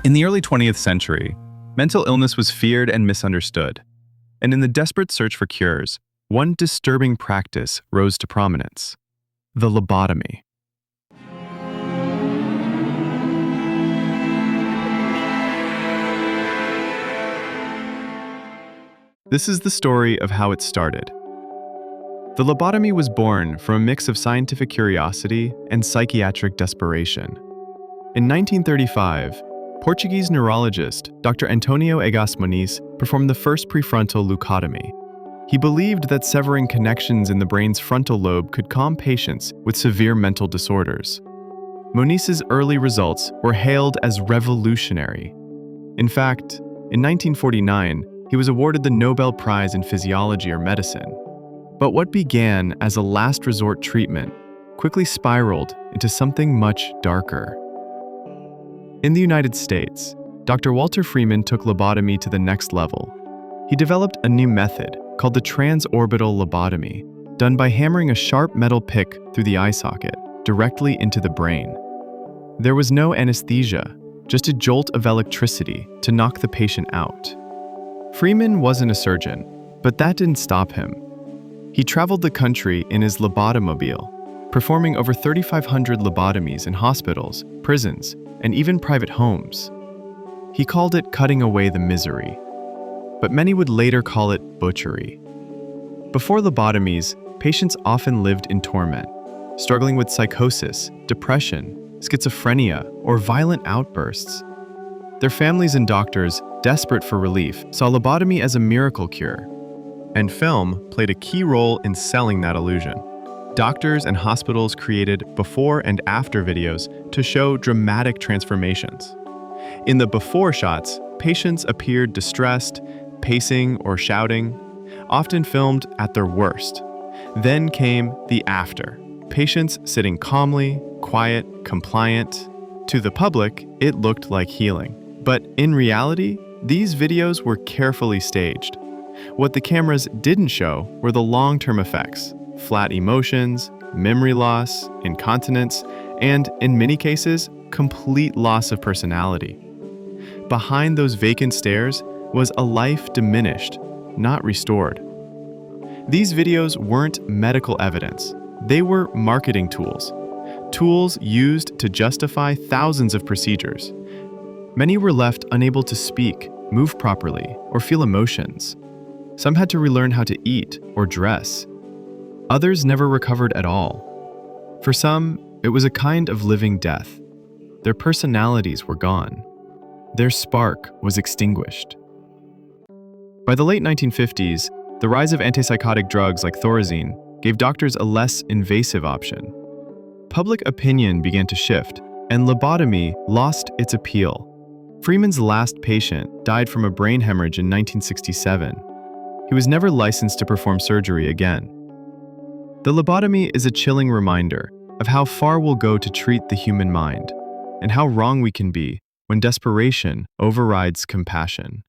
In the early 20th century, mental illness was feared and misunderstood, and in the desperate search for cures, one disturbing practice rose to prominence: the lobotomy. This is the story of how it started. The lobotomy was born from a mix of scientific curiosity and psychiatric desperation. In 1935, Portuguese neurologist Dr. Antonio Egas Moniz performed the first prefrontal leucotomy. He believed that severing connections in the brain's frontal lobe could calm patients with severe mental disorders. Moniz's early results were hailed as revolutionary. In fact, in 1949, he was awarded the Nobel Prize in Physiology or Medicine. But what began as a last resort treatment quickly spiraled into something much darker. In the United States, Dr. Walter Freeman took lobotomy to the next level. He developed a new method called the transorbital lobotomy, done by hammering a sharp metal pick through the eye socket directly into the brain. There was no anesthesia, just a jolt of electricity to knock the patient out. Freeman wasn't a surgeon, but that didn't stop him. He traveled the country in his lobotomobile, performing over 3,500 lobotomies in hospitals, prisons, and even private homes. He called it cutting away the misery, but many would later call it butchery. Before lobotomies, patients often lived in torment, struggling with psychosis, depression, schizophrenia, or violent outbursts. Their families and doctors, desperate for relief, saw lobotomy as a miracle cure. And film played a key role in selling that illusion. Doctors and hospitals created before and after videos to show dramatic transformations. In the before shots, patients appeared distressed, pacing or shouting, often filmed at their worst. Then came the after, patients sitting calmly, quiet, compliant. To the public, it looked like healing. But in reality, these videos were carefully staged. What the cameras didn't show were the long-term effects: flat emotions, memory loss, incontinence, and, in many cases, complete loss of personality. Behind those vacant stares was a life diminished, not restored. These videos weren't medical evidence. They were marketing tools. Tools used to justify thousands of procedures. Many were left unable to speak, move properly, or feel emotions. Some had to relearn how to eat or dress. Others never recovered at all. For some, it was a kind of living death. Their personalities were gone. Their spark was extinguished. By the late 1950s, the rise of antipsychotic drugs like Thorazine gave doctors a less invasive option. Public opinion began to shift, and lobotomy lost its appeal. Freeman's last patient died from a brain hemorrhage in 1967. He was never licensed to perform surgery again. The lobotomy is a chilling reminder of how far we'll go to treat the human mind, and how wrong we can be when desperation overrides compassion.